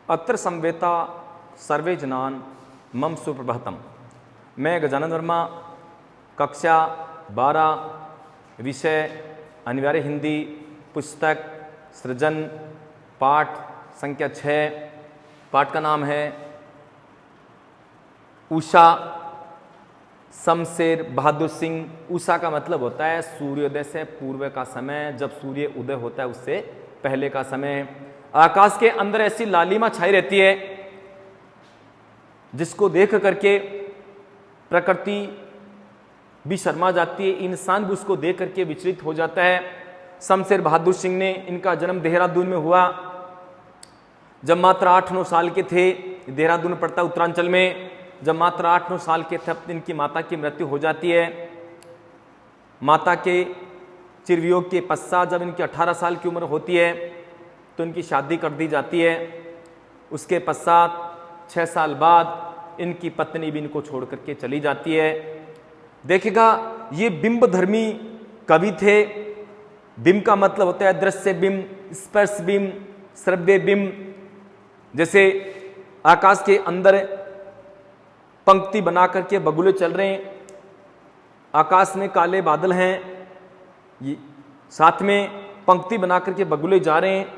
अत्र संवेता सर्वे जनान मम सुप्रभातम। मैं गजानन वर्मा, कक्षा 12, विषय अनिवार्य हिंदी, पुस्तक सृजन, पाठ संख्या 6। पाठ का नाम है उषा शमशेर बहादुर सिंह। उषा का मतलब होता है सूर्योदय से पूर्व का समय, जब सूर्य उदय होता है उससे पहले का समय। आकाश के अंदर ऐसी लालिमा छाई रहती है जिसको देख करके प्रकृति भी शर्मा जाती है, इंसान भी उसको देख करके विचलित हो जाता है। शमशेर बहादुर सिंह ने, इनका जन्म देहरादून में हुआ जब मात्र 8-9 साल के थे। देहरादून पड़ता है उत्तरांचल में। जब मात्र 8-9 साल के थे तब इनकी माता की मृत्यु हो जाती है। माता के चिरवियोग के पश्चात जब इनकी 18 साल की उम्र होती है तो इनकी शादी कर दी जाती है। उसके पश्चात 6 साल बाद इनकी पत्नी भी इनको छोड़ करके चली जाती है। देखिएगा, ये बिंब धर्मी कवि थे। बिंब का मतलब होता है दृश्य बिंब, स्पर्श बिंब, श्रव्य बिंब। जैसे आकाश के अंदर पंक्ति बना करके बगुले चल रहे हैं, आकाश में काले बादल हैं, ये साथ में पंक्ति बना करके बगुले जा रहे हैं।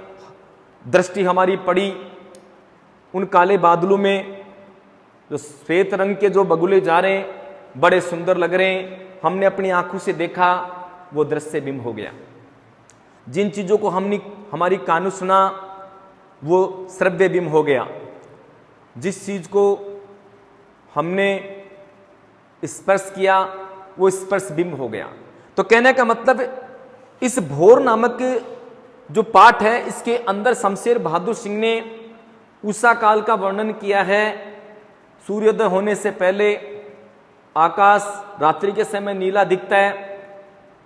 दृष्टि हमारी पड़ी उन काले बादलों में, जो श्वेत रंग के जो बगुले जा रहे हैं बड़े सुंदर लग रहे हैं। हमने अपनी आंखों से देखा, वो दृश्य बिंब हो गया। जिन चीजों को हमने हमारी कानों सुना वो श्रव्य बिंब हो गया। जिस चीज को हमने स्पर्श किया वो स्पर्श बिंब हो गया। तो कहने का मतलब इस भोर नामक जो पाठ है इसके अंदर शमशेर बहादुर सिंह ने उषा काल का वर्णन किया है। सूर्योदय होने से पहले आकाश रात्रि के समय नीला दिखता है,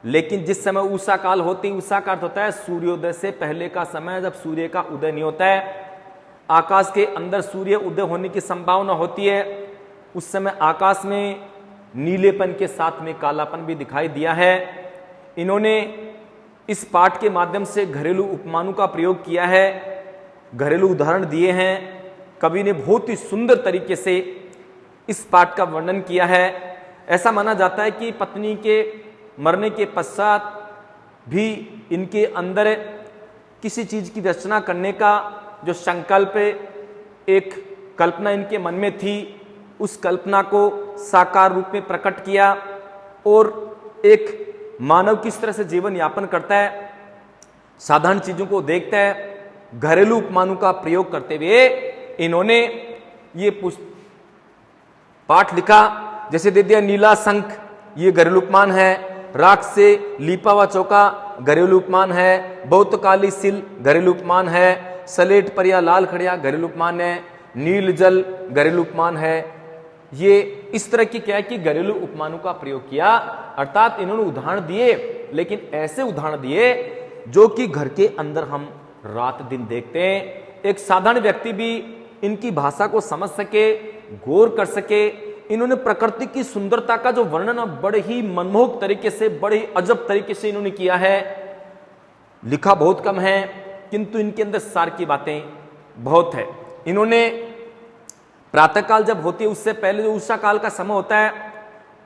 लेकिन जिस समय उषा काल होती, उषा का अर्थ होता है सूर्योदय से पहले का समय, जब सूर्य का उदय नहीं होता है। आकाश के अंदर सूर्य उदय होने की संभावना होती है। उस समय आकाश में नीलेपन के साथ में कालापन भी दिखाई दिया है। इन्होंने इस पाठ के माध्यम से घरेलू उपमानों का प्रयोग किया है, घरेलू उदाहरण दिए हैं। कवि ने बहुत ही सुंदर तरीके से इस पाठ का वर्णन किया है। ऐसा माना जाता है कि पत्नी के मरने के पश्चात भी इनके अंदर किसी चीज की रचना करने का जो संकल्प, एक कल्पना इनके मन में थी, उस कल्पना को साकार रूप में प्रकट किया। और एक मानव किस तरह से जीवन यापन करता है, साधारण चीजों को देखता है, घरेलू उपमानों का प्रयोग करते हुए इन्होंने ये पाठ लिखा। जैसे दे दिया नीला शंख, ये घरेलू उपमान है। राख से लीपा हुआ चौका घरेलू उपमान है। बहुत काली सिल घरेलू उपमान है। सलेट पर या लाल खड़िया घरेलू उपमान है। नील जल घरेलू उपमान है। ये इस तरह की क्या है कि घरेलू उपमानों का प्रयोग किया, अर्थात इन्होंने उदाहरण दिए, लेकिन ऐसे उदाहरण दिए जो कि घर के अंदर हम रात दिन देखते हैं। एक साधारण व्यक्ति भी इनकी भाषा को समझ सके, गौर कर सके। इन्होंने प्रकृति की सुंदरता का जो वर्णन बड़े ही मनमोहक तरीके से, बड़े ही अजब तरीके से इन्होंने किया है। लिखा बहुत कम है किंतु इनके अंदर सार की बातें बहुत है। इन्होंने प्रातःकाल जब होती है उससे पहले जो उषा काल का समय होता है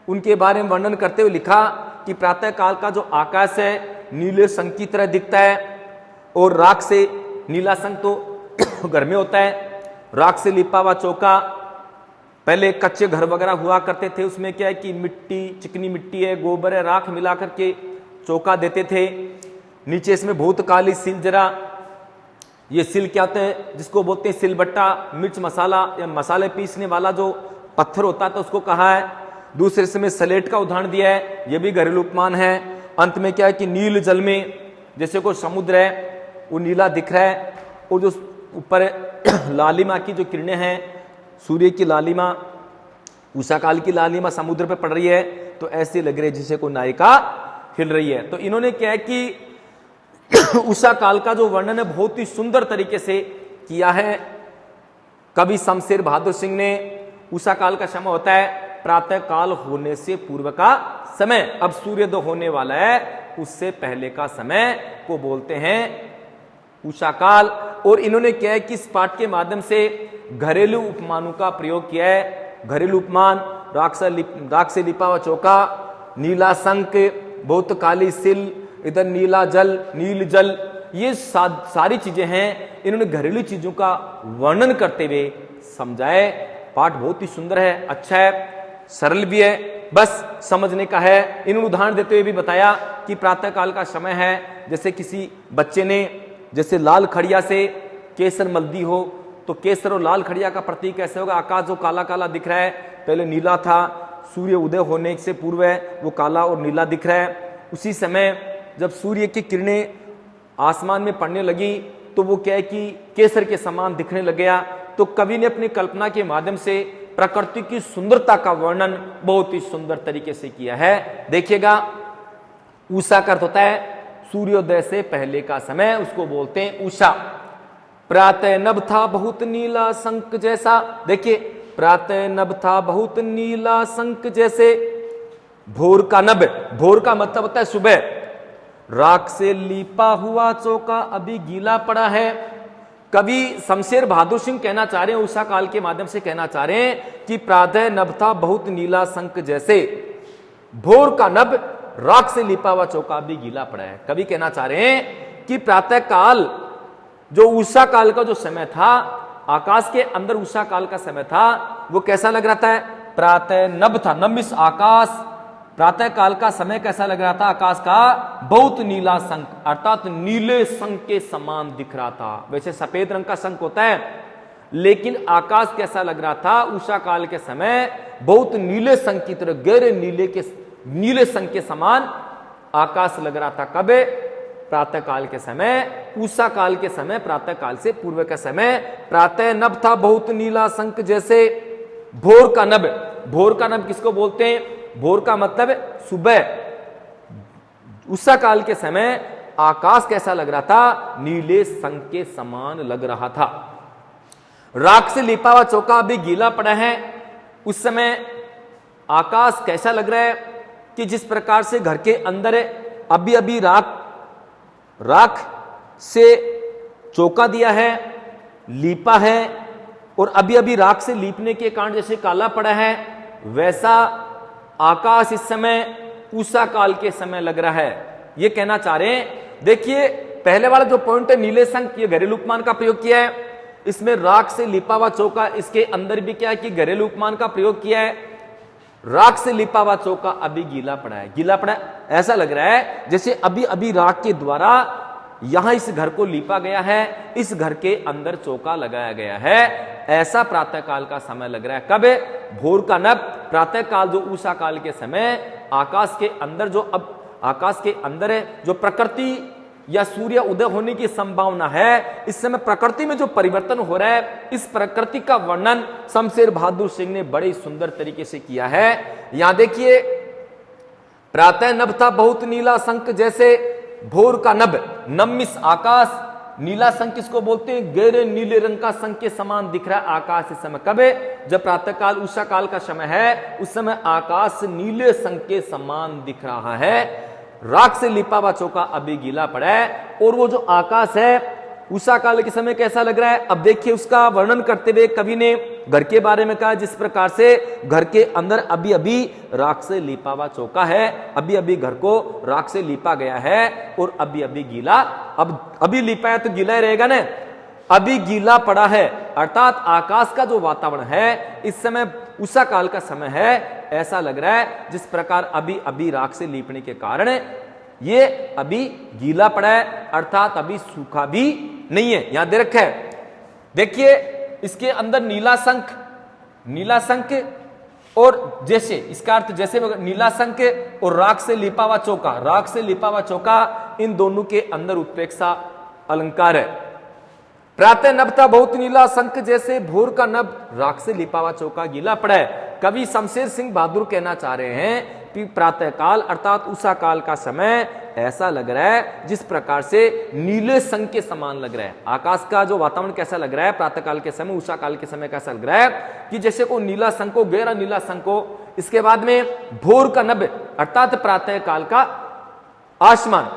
उनके बारे में वर्णन करते हुए लिखा कि प्रातःकाल का जो आकाश है नीले शंख की तरह दिखता है। और राख से, नीला शंख तो घर में होता है, राख से लिपा हुआ चौका। पहले कच्चे घर वगैरह हुआ करते थे, उसमें क्या है कि मिट्टी, चिकनी मिट्टी है, गोबर है, राख मिला करके चौका देते थे। नीचे इसमें बहुत काली सिल, जरा ये सिल क्या होते हैं, जिसको बोलते हैं सिलबट्टा, मिर्च मसाला या मसाले पीसने वाला जो पत्थर होता था उसको कहा है। दूसरे इसमें सलेट का उदाहरण दिया है, ये भी घरेलू उपमान है। अंत में क्या है कि नील जल में, जैसे कोई समुद्र है वो नीला दिख रहा है, और जो ऊपर लालिमा की जो किरणें हैं, सूर्य की लालिमा, उषा काल की लालिमा समुद्र पे पड़ रही है, तो ऐसे लग रही है जैसे कोई नायिका हिल रही है। तो इन्होंने क्या है कि उषा काल का जो वर्णन है बहुत ही सुंदर तरीके से किया है। कवि शमशेर बहादुर सिंह ने, उषा काल का समय होता है प्रातः काल होने से पूर्व का समय, अब सूर्योदय होने वाला है उससे पहले का समय को बोलते हैं उषा काल। और इन्होंने क्या है कि इस पाठ के माध्यम से घरेलू उपमानों का प्रयोग किया है। घरेलू उपमान, राख से लिपा हुआ चौका, नीला शंख, बहुत काली सिल, इधर नीला जल, नील जल, ये सारी चीजें हैं। इन्होंने घरेलू चीजों का वर्णन करते हुए समझाए। पाठ बहुत ही सुंदर है, अच्छा है, सरल भी है, बस समझने का है। इन्होंने उदाहरण देते हुए भी बताया कि प्रातः काल का समय है, जैसे किसी बच्चे ने जैसे लाल खड़िया से केसर मल दी हो, तो केसर और लाल खड़िया का प्रतीक कैसे होगा? आकाश जो काला काला दिख रहा है, पहले नीला था, सूर्य उदय होने से पूर्व वो काला और नीला दिख रहा है। उसी समय जब सूर्य की किरणें आसमान में पड़ने लगी तो वो क्या है कि केसर के समान दिखने लग गया। तो कवि ने अपनी कल्पना के माध्यम से प्रकृति की सुंदरता का वर्णन बहुत ही सुंदर तरीके से किया है। देखिएगा, उषा का अर्थ होता है सूर्योदय से पहले का समय, उसको बोलते हैं उषा। प्रातः नभ था बहुत नीला शंख जैसा, देखिए प्रातः नभ था बहुत नीला शंख जैसे। भोर का नभ, भोर का मतलब होता है सुबह। राख से लीपा हुआ चौका अभी गीला पड़ा है। कवि शमशेर बहादुर सिंह कहना चाह रहे हैं, उषा काल के माध्यम से कहना चाह रहे हैं कि प्रातः नभ था बहुत नीला शंख जैसे, भोर का नभ राख से लिपा हुआ चौका भी गीला पड़ा है। कवि कहना चाह रहे हैं कि प्रातः काल जो उषा काल का जो समय था, आकाश के अंदर उषा काल का समय था, वो कैसा लग रहा था? प्रातः नभ था, नमिस आकाश, प्रातः काल का समय कैसा लग रहा था? आकाश का बहुत नीला शंख, अर्थात नीले शंख के समान दिख रहा था। वैसे सफेद रंग का शंख होता है, लेकिन आकाश कैसा लग रहा था उषा काल के समय? बहुत नीले शंख की तरह, गहरे नीले शंख के समान आकाश लग रहा था। कब? प्रातः काल के समय, उषा काल के समय, प्रातः काल से पूर्व का समय। प्रातः नभ था बहुत नीला शंख जैसे। भोर का नभ, भोर का नभ किसको बोलते हैं? भोर का मतलब सुबह। उषा काल के समय आकाश कैसा लग रहा था? नीले शंख के समान लग रहा था। राख से लिपा हुआ चौका अभी गीला पड़ा है। उस समय आकाश कैसा लग रहा है कि जिस प्रकार से घर के अंदर अभी अभी राख से चौका दिया है, लीपा है, और अभी अभी राख से लीपने के कारण जैसे काला पड़ा है, वैसा आकाश इस समय उषा काल के समय लग रहा है। ये कहना चाह रहे हैं। देखिए, पहले वाला जो पॉइंट है नीले शंख, ये घरेलू उपमान का प्रयोग किया है। इसमें राख से लिपा हुआ चौका, इसके अंदर भी क्या है कि घरेलू उपमान का प्रयोग किया है। राख से लिपा हुआ चौका अभी गीला पड़ा है, गीला पड़ा है, ऐसा लग रहा है जैसे अभी अभी राख के द्वारा यहां इस घर को लीपा गया है, इस घर के अंदर चौका लगाया गया है। ऐसा प्रातः काल का समय लग रहा है। कब? भोर का नभ, प्रातः काल जो उषा काल के समय आकाश के अंदर जो अब आकाश के अंदर है, जो प्रकृति या सूर्य उदय होने की संभावना है, इस समय प्रकृति में जो परिवर्तन हो रहा है, इस प्रकृति का वर्णन शमशेर बहादुर सिंह ने बड़े सुंदर तरीके से किया है। यहां देखिए, प्रातः नभ था बहुत नीला शंख जैसे। भोर का नभ, नमिस आकाश, नीला शंख किसको बोलते हैं? गहरे नीले रंग का शंख के समान दिख रहा है आकाश इस समय। कब? जब प्रातः काल उषा काल का समय है, उस समय आकाश नीले शंख के समान दिख रहा है। राख से लिपा हुआ चौका अभी गीला पड़ा है। और वो जो आकाश है उषा काल के समय कैसा लग रहा है? अब देखिए, उसका वर्णन करते हुए कवि ने घर के बारे में कहा, जिस प्रकार से घर के अंदर अभी अभी राख से लिपा हुआ चौका है, अभी अभी घर को राख से लिपा गया है, और अभी अभी गीला, अब अभी लिपा है तो गीला ही रहेगा ना, अभी गीला पड़ा है, अर्थात आकाश का जो वातावरण है इस समय उषा काल का समय है, ऐसा लग रहा है जिस प्रकार अभी अभी राख से लीपने के कारण ये अभी गीला पड़ा है, अर्थात अभी सूखा भी नहीं है। यहां दे रखा है, देखिए इसके अंदर नीला शंख और जैसे, इसका अर्थ जैसे नीला शंख और राख से लिपा हुआ चौका, राख से लिपा हुआ चौका, इन दोनों के अंदर उत्प्रेक्षा अलंकार है। प्रातः नभ था बहुत नीला शंख जैसे, भोर का नभ राख से लिपा हुआ चौका गीला पड़ा है। कवि शमशेर सिंह बहादुर कहना चाह रहे हैं कि प्रातः काल अर्थात उषा काल का समय ऐसा लग रहा है जिस प्रकार से नीले शंख के समान लग रहा है। आकाश का जो वातावरण कैसा लग रहा है प्रातः काल के समय, उषा काल के समय कैसा लग रहा है कि जैसे को नीला शंख हो, गहरा नीला शंख हो। इसके बाद में भोर का नभ अर्थात प्रातः काल का आसमान,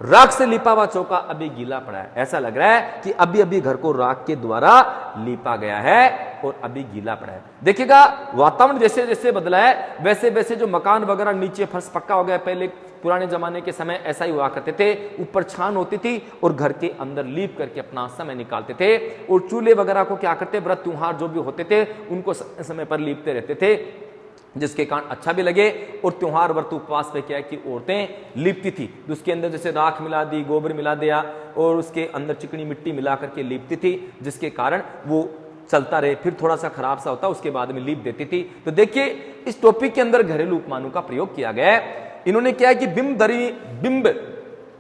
राख से लिपा हुआ चौका अभी गीला पड़ा है, ऐसा लग रहा है कि अभी अभी घर को राख के द्वारा लिपा गया है और अभी गीला पड़ा है। देखिएगा वातावरण जैसे जैसे बदला है वैसे वैसे जो मकान वगैरह नीचे फर्श पक्का हो गया, पहले पुराने जमाने के समय ऐसा ही हुआ करते थे, ऊपर छान होती थी और घर के अंदर लीप करके अपना समय निकालते थे। और चूल्हे वगैरह को क्या करते, व्रत त्योहार जो भी होते थे उनको समय समय पर लीपते रहते थे, जिसके कारण अच्छा भी लगे। और त्योहार व्रत उपवास पे क्या है कि औरतें लिपती थी, तो उसके अंदर जैसे राख मिला दी, गोबर मिला दिया और उसके अंदर चिकनी मिट्टी मिला करके लिपती थी, जिसके कारण वो चलता रहे, फिर थोड़ा सा खराब सा होता उसके बाद में लीप देती थी। तो देखिए इस टॉपिक के अंदर घरेलू उपमानों का प्रयोग किया गया है। इन्होंने क्या है कि बिंब धरी बिंब,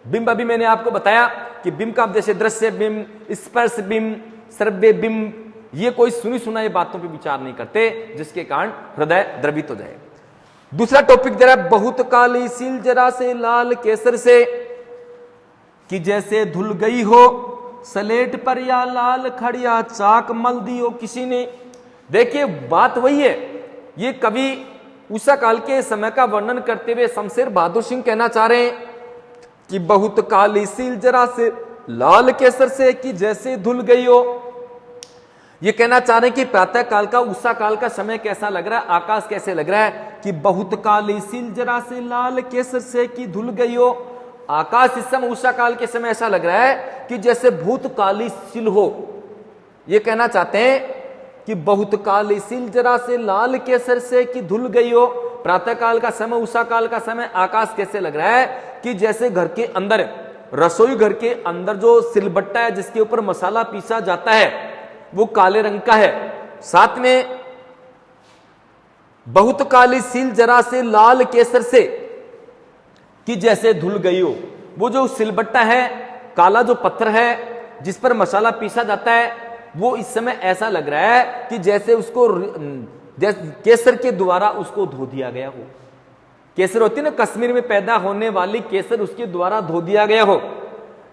बिंब अभी मैंने आपको बताया कि बिंब का जैसे दृश्य बिंब, स्पर्श बिंब, श्रव्य बिंब, ये कोई सुनी सुनाई बातों पे विचार नहीं करते, जिसके कारण हृदय द्रवित हो जाए। दूसरा टॉपिक दे रहा है बहुत काली सील जरा से लाल केसर से कि जैसे धुल गई हो सलेट पर या लाल खड़िया चाक मल दी हो किसी ने। देखिए बात वही है, ये कवि उषा काल के समय का वर्णन करते हुए शमशेर बहादुर सिंह कहना चाह रहे हैं कि बहुत काली सील जरा से लाल केसर से कि जैसे धुल गई हो। ये कहना चाह रहे हैं कि प्रातः काल का उषा काल का समय कैसा लग रहा है, आकाश कैसे लग रहा है कि बहुत काली सील जरा से लाल केसर से कि धुल गई हो। आकाश इस समय उषा काल के समय ऐसा लग रहा है कि जैसे भूत काली सील हो। ये कहना चाहते हैं कि बहुत काली सील जरा से लाल केसर से कि धुल गई हो। प्रातः काल का समय, उषा काल का समय, आकाश कैसे लग रहा है कि जैसे घर के अंदर, रसोई घर के अंदर जो सिलबट्टा है जिसके ऊपर मसाला पीसा जाता है वो काले रंग का है। साथ में बहुत काली सील जरा से लाल केसर से कि जैसे धुल गई हो। वो जो सिलबट्टा है, काला जो पत्थर है जिस पर मसाला पीसा जाता है, वो इस समय ऐसा लग रहा है कि जैसे उसको केसर के द्वारा उसको धो दिया गया हो। केसर होती है ना, कश्मीर में पैदा होने वाली केसर, उसके द्वारा धो दिया गया हो।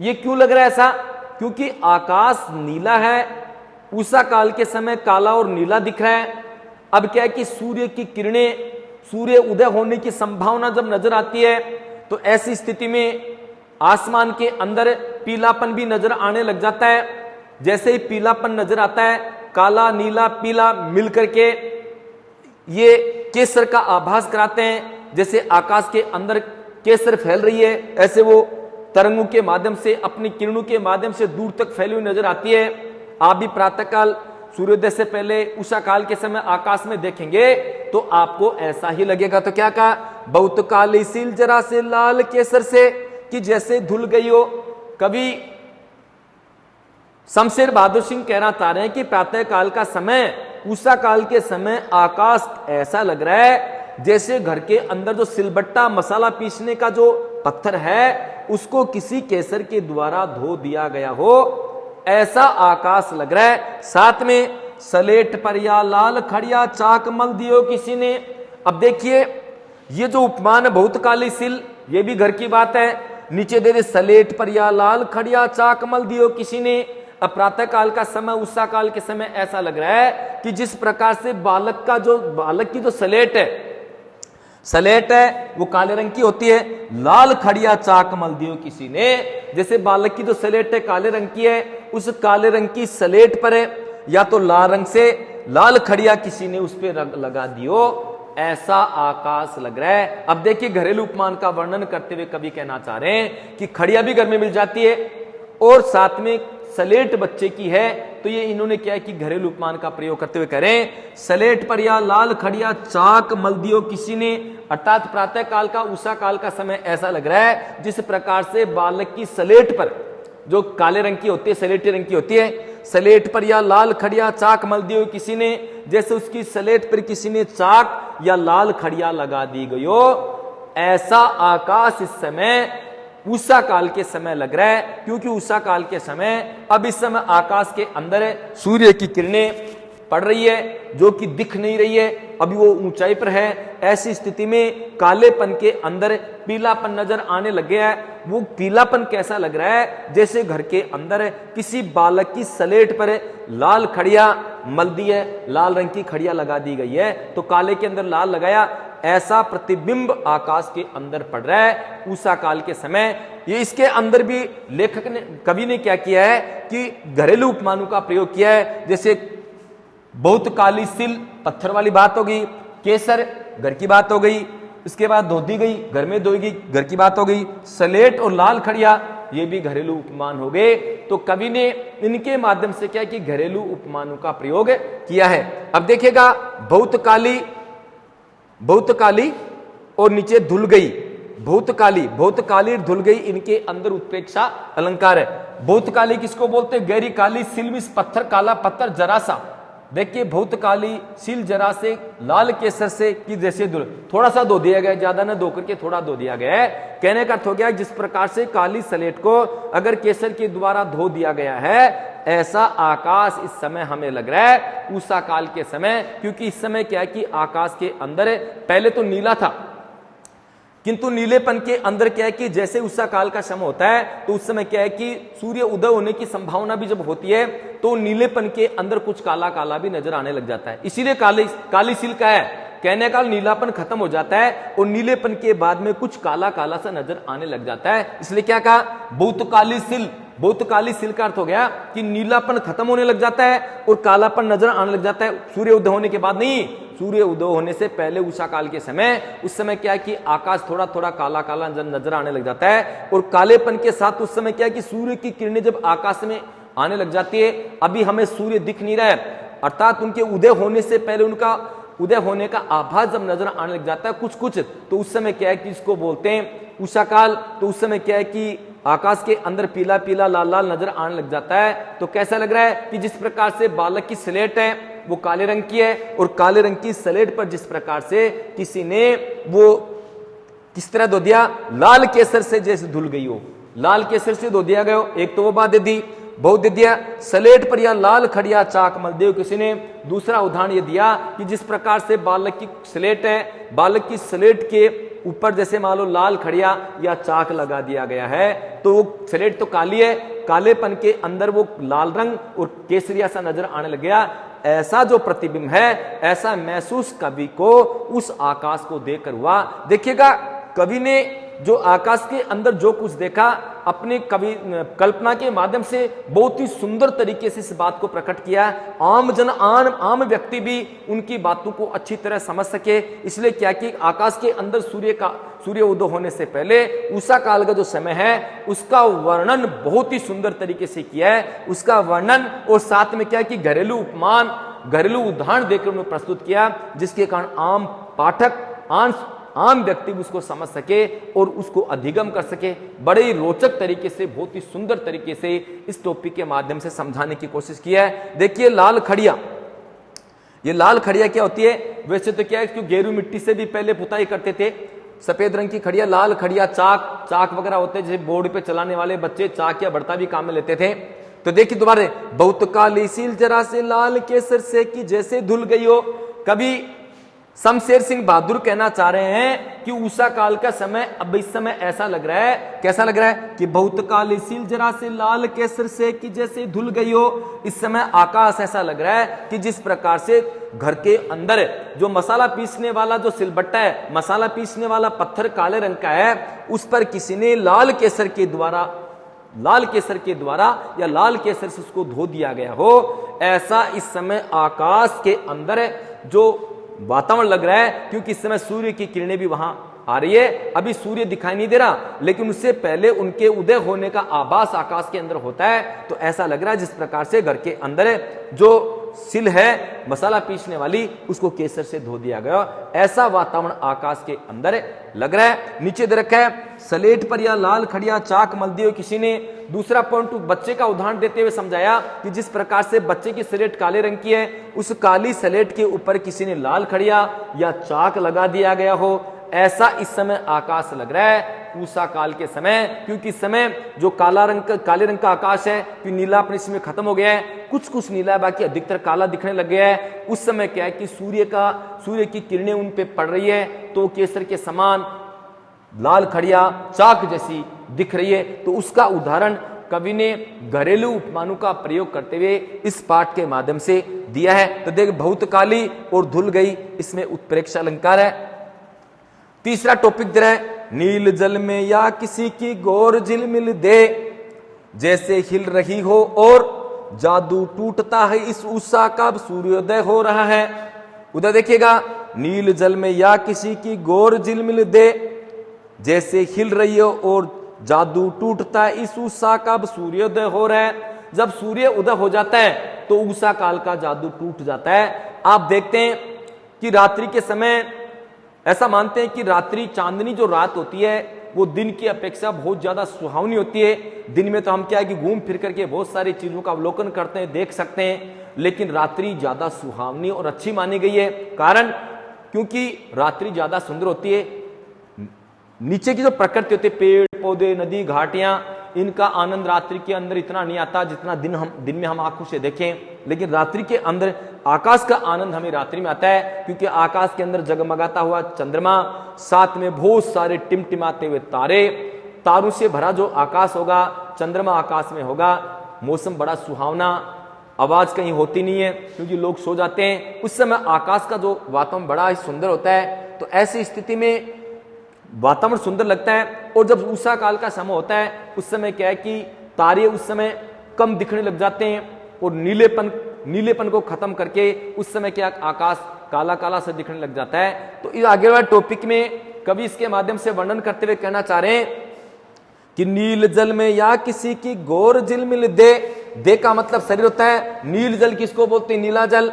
ये क्यों लग रहा है ऐसा? क्योंकि आकाश नीला है, उषा काल के समय काला और नीला दिख रहा है। अब क्या है कि सूर्य की किरणें, सूर्य उदय होने की संभावना जब नजर आती है तो ऐसी स्थिति में आसमान के अंदर पीलापन भी नजर आने लग जाता है। जैसे ही पीलापन नजर आता है, काला नीला पीला मिलकर के ये केसर का आभास कराते हैं। जैसे आकाश के अंदर केसर फैल रही है, ऐसे वो तरंगों के माध्यम से, अपनी किरणों के माध्यम से दूर तक फैली हुई नजर आती है। आप भी प्रातःकाल सूर्योदय से पहले उषा काल के समय आकाश में देखेंगे तो आपको ऐसा ही लगेगा। तो क्या कहा? बहुत काली सील जरा से लाल केसर से कि जैसे धुल गई हो। कवि शमशेर बहादुर सिंह कहना चाह रहे हैं कि प्रातः काल का समय, उषा काल के समय आकाश ऐसा लग रहा है जैसे घर के अंदर जो सिलबट्टा मसाला पीसने का जो पत्थर है उसको किसी केसर के द्वारा धो दिया गया हो, ऐसा आकाश लग रहा है। साथ में सलेट पर या लाल खड़िया चाक मल दियो किसी ने। अब देखिए ये जो उपमान है बहुत काली सील, ये भी घर की बात है। नीचे दे दे सलेट पर या लाल खड़िया चाक मल दियो किसी ने। अब प्रातः काल का समय, उषा काल के समय ऐसा लग रहा है कि जिस प्रकार से बालक की जो सलेट है वो काले रंग की होती है, लाल खड़िया चाक मल दियो किसी ने। जैसे बालक की जो सलेट है काले रंग की है, उस काले रंग की सलेट पर है या तो लाल रंग से लाल खड़िया किसी ने उस पर लगा दियो, ऐसा आकाश लग रहा है। अब देखिए घरेलू उपमान का वर्णन करते हुए कवि कहना चाह रहे हैं कि खड़िया भी घर में मिल जाती है और साथ में सलेट बच्चे की है। तो ये इन्होंने क्या है कि घरेलू उपमान का प्रयोग करते हुए करें, सलेट पर या लाल खड़िया चाक मल दियो किसी ने। अर्थात प्रातः काल का, उषा काल का समय ऐसा लग रहा है जिस प्रकार से बालक की सलेट पर, जो काले रंग की होती है, सलेटी रंग की होती है, सलेट पर या लाल खड़िया चाक मल दियो किसी ने, जैसे उसकी सलेट पर किसी ने चाक या लाल खड़िया लगा दी गई हो, ऐसा आकाश इस समय उषा काल के समय लग रहा है। क्योंकि उषा काल के समय, अब इस समय आकाश के अंदर सूर्य की किरणें पड़ रही है जो कि दिख नहीं रही है, अभी वो ऊंचाई पर है। ऐसी स्थिति में कालेपन के अंदर पीलापन नजर आने लग गया है। वो पीलापन कैसा लग रहा है? जैसे घर के अंदर किसी बालक की सलेट पर लाल खड़िया मल दी है, लाल रंग की खड़िया लगा दी गई है। तो काले के अंदर लाल लगाया ऐसा प्रतिबिंब आकाश के अंदर पड़ रहा है उषा काल के समय। ये इसके अंदर भी लेखक ने, कवि ने क्या किया है कि घरेलू उपमानों का प्रयोग किया है। जैसे बहुत काली सिल, पत्थर वाली बात हो गई, केसर घर की बात हो गई, इसके बाद धोती गई, घर में धोई गई, घर की बात हो गई, सलेट और लाल खड़िया, ये भी घरेलू उपमान हो गए। तो कवि ने इनके माध्यम से क्या कि घरेलू उपमानों का प्रयोग किया है। अब देखिएगा, बहुत काली और नीचे धुल गई, बहुत काली धुल गई, इनके अंदर उत्प्रेक्षा अलंकार है। बहुत काली किसको बोलते हैं? गहरी काली सिल मिस पत्थर, काला पत्थर जरा सा। देखिए, बहुत काली सिल जरा से, लाल केसर से कि जैसे धुल, थोड़ा सा धो दिया गया, ज्यादा ना धो करके थोड़ा धो दिया गया है। कहने का अर्थ हो गया जिस प्रकार से काली सलेट को अगर केसर के द्वारा धो दिया गया है, ऐसा आकाश इस समय हमें लग रहा है उषा काल के समय। क्योंकि इस समय क्या है कि आकाश के अंदर पहले तो नीला था, किंतु नीलेपन के अंदर क्या है कि जैसे उषा काल का समय होता है तो उस समय क्या है कि सूर्य उदय होने की संभावना भी जब होती है तो नीलेपन के अंदर कुछ काला काला भी नजर आने लग जाता है। इसीलिए काली सिल का है, कहने का नीलापन खत्म हो जाता है और नीलेपन के बाद में कुछ काला काला सा नजर आने लग जाता है। इसलिए क्या कहा? बहुत काली सिल का अर्थ हो गया कि नीलापन खत्म होने लग जाता है और कालापन नजर आने लग जाता है। सूर्य उदय होने के बाद नहीं, सूर्य उदय होने से पहले उषा काल के समय, उस समय क्या है कि आकाश थोड़ा थोड़ा काला काला नजर आने लग जाता है। और कालेपन के साथ उस समय क्या है कि सूर्य की किरणें जब आकाश में आने लग जाती है, अभी हमें सूर्य दिख नहीं रहा है, अर्थात उनके उदय होने से पहले उनका उदय होने का आभास जब नजर आने लग जाता है कुछ, तो उस समय क्या है कि इसको बोलते हैं उषा काल। तो उस समय क्या है कि आकाश के अंदर पीला पीला लाल लाल नजर आने लग जाता है। तो कैसा लग रहा है कि जिस प्रकार से बालक की स्लेट है वो काले रंग की है, और काले रंग की स्लेट पर जिस प्रकार से किसी ने वो किस तरह धो दिया, लाल केसर से जैसे धुल गई हो, लाल केसर से धो दिया गया। एक तो वो बात दे दी, बहुत दे दिया, स्लेट पर या लाल खड़िया चाक मल दे किसी ने। दूसरा उदाहरण ये दिया कि जिस प्रकार से बालक की स्लेट है, बालक की स्लेट के ऊपर जैसे मान लो लाल खड़िया या चाक लगा दिया गया है, तो वो स्लेट तो काली है, कालेपन के अंदर वो लाल रंग और केसरिया सा नजर आने लग गया। ऐसा जो प्रतिबिंब है, ऐसा महसूस कवि को उस आकाश को देखकर हुआ। देखिएगा, कवि ने जो आकाश के अंदर जो कुछ देखा, अपने कवि कल्पना के माध्यम से बहुत ही सुंदर तरीके से इस बात को प्रकट किया। आम व्यक्ति भी उनकी बातों को अच्छी तरह समझ सके। इसलिए क्या कि आकाश के अंदर सूर्य उदय होने से पहले उषा काल का जो समय है उसका वर्णन बहुत ही सुंदर तरीके से किया है। उसका वर्णन और साथ में क्या कि घरेलू उपमान, घरेलू उदाहरण देकर उन्होंने प्रस्तुत किया, जिसके कारण आम पाठक, आम व्यक्ति उसको समझ सके और उसको अधिगम कर सके। बड़े ही रोचक तरीके से, बहुत ही सुंदर तरीके से इस टॉपिक के माध्यम से समझाने की कोशिश की है। देखिए, लाल खड़िया, ये लाल खड़िया क्या होती है? वैसे तो क्या है कि गेरू मिट्टी से भी पहले पुताई करते थे, सफेद रंग की खड़िया, लाल खड़िया, चाक वगैरह होते, जैसे बोर्ड पे चलाने वाले बच्चे चाक या बढ़ता भी काम में लेते थे। तो देखिए दोबारा, बहुत काली सील जरा से लाल केसर से कि जैसे धुल गई हो। कभी शमशेर सिंह बहादुर कहना चाह रहे हैं कि उषा काल का समय अब इस समय ऐसा लग रहा है, कैसा लग रहा है कि बहुत काली सील जरा से लाल केसर से कि जैसे धुल गई हो। इस समय आकाश ऐसा लग रहा है कि जिस प्रकार से घर के अंदर जो मसाला पीसने वाला जो सिलबट्टा है, मसाला पीसने वाला पत्थर काले रंग का है, उस पर किसी ने लाल केसर के द्वारा या लाल केसर से उसको धो दिया गया हो। ऐसा इस समय आकाश के अंदर जो वातावरण लग रहा है, क्योंकि इस समय सूर्य की किरणें भी वहां आ रही है। अभी सूर्य दिखाई नहीं दे रहा, लेकिन उससे पहले उनके उदय होने का आभास आकाश के अंदर होता है। तो ऐसा लग रहा है जिस प्रकार से घर के अंदर जो सिल है मसाला पीसने वाली, उसको केसर से धो दिया गया, ऐसा वातावरण आकाश के अंदर लग रहा है। नीचे दे रखा है, स्लेट पर या लाल खड़िया चाक मल दी हो किसी ने। दूसरा पॉइंट बच्चे का उदाहरण देते हुए समझाया कि जिस प्रकार से बच्चे की स्लेट काले रंग की है, उस काली स्लेट के ऊपर किसी ने लाल खड़िया या चाक लगा दिया गया हो। ऐसा इस समय आकाश लग रहा है उषा काल के समय, क्योंकि इस समय जो काले रंग का आकाश है कि नीलापन इसमें खत्म हो गया है, कुछ नीला है, बाकी अधिकतर काला दिखने लग गया है। उस समय क्या है कि सूर्य की किरणें उन पे पड़ रही है, तो केसर के समान लाल खड़िया चाक जैसी दिख रही है। तो उसका उदाहरण कवि ने घरेलू उपमानों का प्रयोग करते हुए इस पाठ के माध्यम से दिया है। तो देख, बहुत काली और धुल गई, इसमें उत्प्रेक्षा अलंकार है। तीसरा टॉपिक दे रहा है, नील जल में या किसी की गौर झिलमिल दे, जैसे हिल रही हो और जादू टूटता है इस उषा का अब सूर्योदय हो रहा है। उधर देखिएगा, नील जल में या किसी की गौर झिलमिल दे, जैसे हिल रही हो और जादू टूटता है इस उषा का अब सूर्योदय हो रहा है। जब सूर्य उदय हो जाता है तो उषा काल का जादू टूट जाता है। आप देखते हैं कि रात्रि के समय ऐसा मानते हैं कि रात्रि चांदनी जो रात होती है वो दिन की अपेक्षा बहुत ज्यादा सुहावनी होती है। दिन में तो हम क्या है कि घूम फिर करके बहुत सारी चीजों का अवलोकन करते हैं, देख सकते हैं, लेकिन रात्रि ज्यादा सुहावनी और अच्छी मानी गई है। कारण क्योंकि रात्रि ज्यादा सुंदर होती है। नीचे की जो प्रकृति होती है, पेड़ पौधे, नदी, घाटियां, इनका आनंद रात्रि के अंदर इतना नहीं आता जितना दिन में हम आंखों से देखें। लेकिन रात्रि के अंदर आकाश का आनंद हमें रात्रि में आता है, क्योंकि आकाश के अंदर जगमगाता हुआ चंद्रमा, साथ में बहुत सारे टिमटिमाते हुए तारे, तारों से भरा जो आकाश होगा, चंद्रमा आकाश में होगा, मौसम बड़ा सुहावना, आवाज कहीं होती नहीं है क्योंकि लोग सो जाते हैं। उस समय आकाश का जो वातावरण बड़ा ही सुंदर होता है। तो ऐसी स्थिति में वातावरण सुंदर लगता है। और जब उषा काल का समय होता है उस समय क्या है कि तारे उस समय कम दिखने लग जाते हैं और नीलेपन को खत्म करके उस समय क्या आकाश काला काला से दिखने लग जाता है। तो इस आगे वाले टॉपिक में कवि इसके माध्यम से वर्णन करते हुए कहना चाह रहे हैं कि नील जल में या किसी की गौर झिलमिल दे का मतलब शरीर होता है। नील जल किसको बोलते हैं? नीला जल।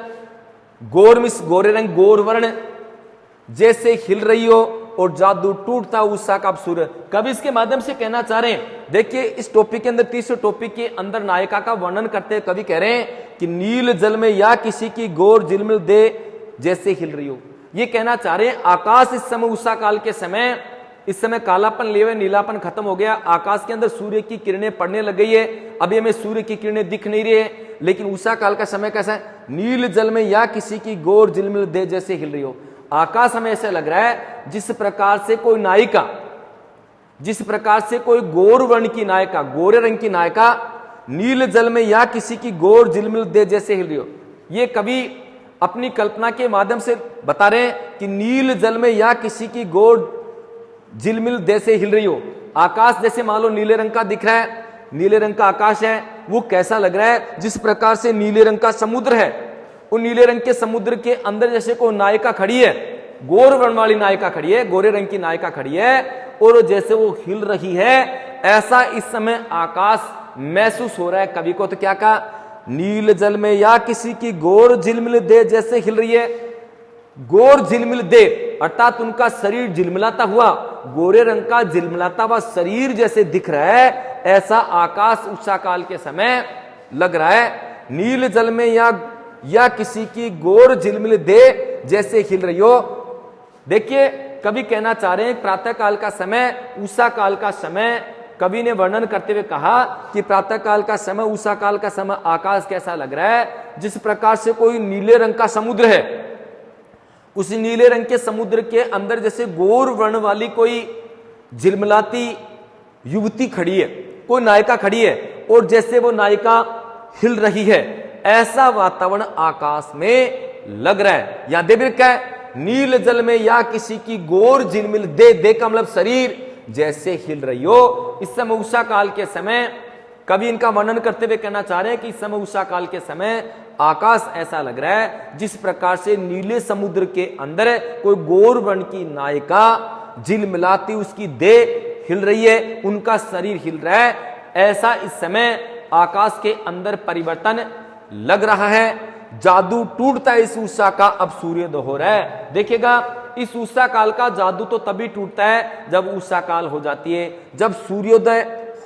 गौर मिस गोरे रंग, गौर वर्ण, जैसे हिल रही हो और जादू टूटता उषा का सूर्य। कवि इसके माध्यम से कहना चाह रहे हैं, देखिए इस टॉपिक के अंदर, तीसरे टॉपिक के अंदर नायिका का वर्णन करते हैं कवि कह रहे हैं कि नील जल में या किसी की गौर झिलमिल दे, जैसे हिल रही हो। ये कहना चाह रहे हैं आकाश इस समय उषा काल के समय, इस समय कालापन लिए हुए, नीलापन खत्म हो गया, आकाश के अंदर सूर्य की किरणें पड़ने लग गई है। अभी हमें सूर्य की किरणें दिख नहीं रही है, लेकिन उषा काल का समय कैसा है? नील जल में या किसी की गौर झिलमिल दे, जैसे हिल रही हो। आकाश हमें ऐसे लग रहा है जिस प्रकार से कोई नायिका, जिस प्रकार से कोई गौर वर्ण की नायिका, गोरे रंग की नायिका नील जल में या किसी की गौर झिलमिल दे, जैसे हिल रही हो। ये कवि अपनी कल्पना के माध्यम से बता रहे हैं कि नील जल में या किसी की गौर झिलमिल दे से हिल रही हो। आकाश जैसे मान लो नीले रंग का दिख रहा है, नीले रंग का आकाश है, वो कैसा लग रहा है? जिस प्रकार से नीले रंग का समुद्र है, वो नीले रंग के समुद्र के अंदर जैसे कोई नायिका खड़ी है, गौर वर्ण वाली नायिका खड़ी है, गोरे रंग की नायिका खड़ी है, और जैसे वो हिल रही है, ऐसा इस समय आकाश महसूस हो रहा है कवि को। तो क्या कहा? नील जल में या किसी की गौर झिलमिल दे, जैसे हिल रही है। गौर झिलमिल दे अर्थात उनका शरीर झिलमिलाता हुआ, गोरे रंग का झिलमिलाता हुआ शरीर जैसे दिख रहा है, ऐसा आकाश उषा काल के समय लग रहा है। नील जल में या किसी की गौर झिलमिल दे, जैसे हिल रही हो। देखिए कवि कहना चाह रहे हैं प्रातः काल का समय, उषा काल का समय, कवि ने वर्णन करते हुए कहा कि प्रातः काल का समय, उषा काल का समय आकाश कैसा लग रहा है? जिस प्रकार से कोई नीले रंग का समुद्र है, उस नीले रंग के समुद्र के अंदर जैसे गौर वर्ण वाली कोई झिलमिलाती युवती खड़ी है, कोई नायिका खड़ी है, और जैसे वो नायिका हिल रही है, ऐसा वातावरण आकाश में लग रहा है। यहां दे भी रखा है नील जल में या किसी की गौर झिलमिल दे का मतलब शरीर जैसे हिल रही हो। इस समय उषा काल के समय कवि इनका वर्णन करते हुए कहना चाह रहे हैं कि इस समय उषा काल के समय आकाश ऐसा लग रहा है जिस प्रकार से नीले समुद्र के अंदर कोई गौर वर्ण की नायिका झिलमिलाती उसकी देह हिल रही है, उनका शरीर हिल रहा है, ऐसा इस समय आकाश के अंदर परिवर्तन लग रहा है। जादू टूटता है इस उषा का, अब सूर्योदय हो रहा है। देखिएगा इस उषा काल का जादू तो तभी टूटता है जब उषा काल हो जाती है, जब सूर्योदय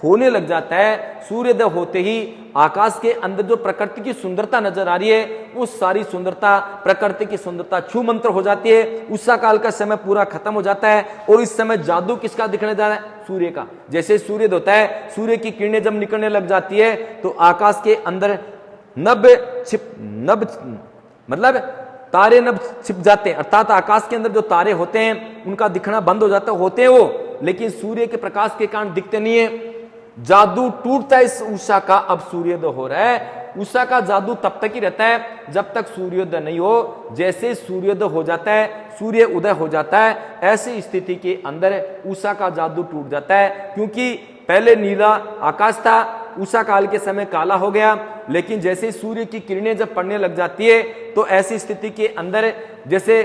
होने लग जाता है। सूर्योदय होते ही आकाश के अंदर जो प्रकृति की सुंदरता नजर आ रही है, वो सारी सुंदरता, प्रकृति की सुंदरता छू मंत्र हो जाती है। उषा काल का समय पूरा खत्म हो जाता है और इस समय जादू किसका दिखने जा रहा है? सूर्य का। जैसे सूर्योदय होता है, सूर्य की किरणें जब निकलने लग जाती है तो आकाश के अंदर मतलब तारे नभ छिप जाते हैं, अर्थात आकाश के अंदर जो तारे होते हैं उनका दिखना बंद हो जाता होते हैं वो, लेकिन सूर्य के प्रकाश के कारण दिखते नहीं है। जादू टूटता है इस उषा का, अब सूर्योदय हो रहा है। उषा का जादू तब तक ही रहता है जब तक सूर्योदय नहीं हो। जैसे सूर्योदय हो जाता है, सूर्य उदय हो जाता है, ऐसी स्थिति के अंदर उषा का जादू टूट जाता है। क्योंकि पहले नीला आकाश था, उषा काल के समय काला हो गया, लेकिन जैसे सूर्य की किरणें जब पड़ने लग जाती है तो ऐसी स्थिति के अंदर जैसे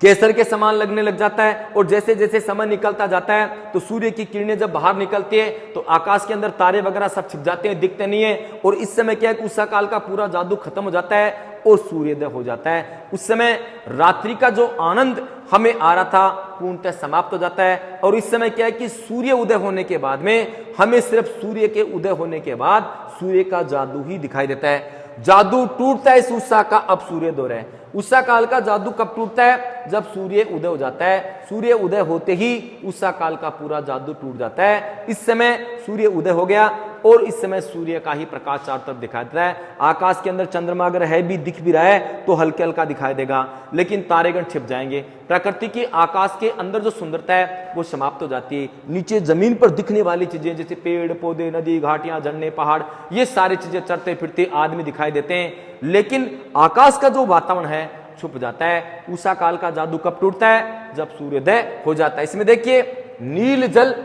केसर के समान लगने लग जाता है। और जैसे जैसे समय निकलता जाता है तो सूर्य की किरणें जब बाहर निकलती है तो आकाश के अंदर तारे वगैरह सब छिप जाते हैं, दिखते नहीं है। और इस समय क्या है कि उषा काल का पूरा जादू खत्म हो जाता है और सूर्योदय हो जाता है। उस समय रात्रि का जो आनंद हमें आ रहा था पूर्णतः समाप्त हो जाता है। और इस समय क्या है कि सूर्य उदय होने के बाद में हमें सिर्फ सूर्य के उदय होने के बाद सूर्य का जादू ही दिखाई देता है। जादू टूटता है इस उषा का, अब सूर्योदय है। उषा काल का जादू कब टूटता है? जब सूर्य उदय हो जाता है। सूर्य उदय होते ही उषा काल का पूरा जादू टूट जाता है। इस समय सूर्य उदय हो गया और इस समय सूर्य का ही प्रकाश चारों तरफ दिखाई देता है। आकाश के अंदर चंद्रमा अगर है भी, दिख भी रहा है तो हल्का हल्का दिखाई देगा, लेकिन तारेगण छिप जाएंगे। प्रकृति की आकाश के अंदर जो सुंदरता है वो समाप्त हो जाती है। नीचे जमीन पर दिखने वाली चीजें जैसे पेड़ पौधे, नदी, घाटियां, झरने, पहाड़, ये सारी चीजें चलते फिरते आदमी दिखाई देते हैं, लेकिन आकाश का जो वातावरण है छुप जाता है। उषा काल का जादू कब टूटता है? जब सूर्योदय हो जाता है। इसमें देखिए नील जल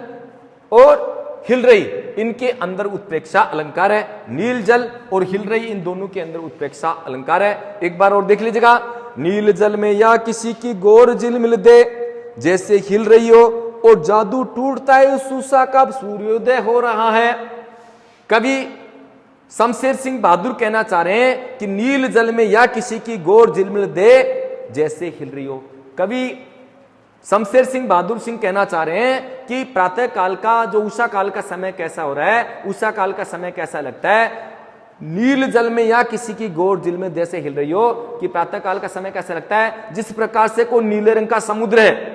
और हिल रही, इनके अंदर उत्प्रेक्षा अलंकार है। नील जल और हिल रही, इन दोनों के अंदर उत्प्रेक्षा अलंकार है। एक बार और देख लीजिएगा। नील जल में या किसी की गोर झिलमिल दे, जैसे हिल रही हो और जादू टूटता है उस उषा का सूर्योदय हो रहा है। कवि शमशेर सिंह बहादुर कहना चाह रहे हैं कि नील जल में या किसी की गोर झिलमिल दे, जैसे हिल रही हो। कवि शमशेर सिंह बहादुर सिंह कहना चाह रहे हैं कि प्रातः काल का जो उषा काल का समय कैसा हो रहा है, उषा काल का समय कैसा लगता है। नील जल में या किसी की गोर झिल में जैसे हिल रही हो, कि प्रातः काल का समय कैसा लगता है। जिस प्रकार से कोई नीले रंग का समुद्र है,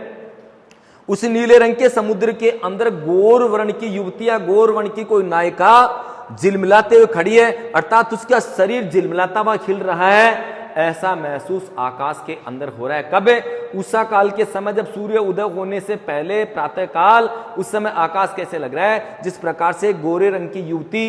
उस नीले रंग के समुद्र के अंदर गोर वर्ण की युवती या गोर वर्ण की कोई नायिका झिलमिलाते हुए खड़ी है, अर्थात उसका शरीर झिलमिलाता हुआ खिल रहा है, ऐसा महसूस आकाश के अंदर हो रहा है। कब? उषा काल के समय, जब सूर्य उदय होने से पहले प्रातः काल, उस समय आकाश कैसे लग रहा है? जिस प्रकार से गोरे रंग की युवती,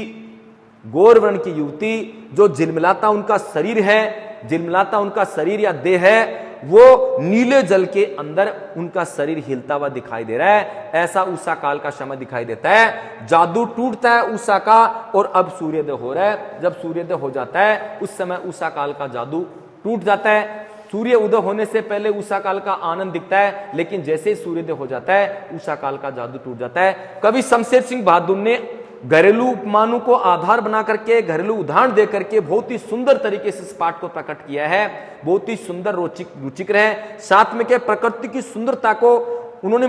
गोर वर्ण की युवती जो झिलमिलाता उनका शरीर है, झिलमिलाता उनका शरीर या देह है, वो नीले जल के अंदर उनका शरीर हिलता हुआ दिखाई दे रहा है। ऐसा उषा काल का समय दिखाई देता है। जादू टूटता है उषा का और अब सूर्योदय हो रहा है। जब सूर्योदय हो जाता है उस समय उषा काल का जादू टूट जाता है। सूर्य उदय होने से पहले उषा काल का आनंद दिखता है, लेकिन जैसे ही सूर्योदय हो जाता है उषा काल का जादू टूट जाता है। कवि शमशेर सिंह बहादुर ने घरेलू उपमानों को आधार बना करके, घरेलू उदाहरण दे करके बहुत ही सुंदर तरीके से इस पाठ को प्रकट किया है। बहुत ही सुंदर रुचिकर है। साथ में क्या, प्रकृति की सुंदरता को उन्होंने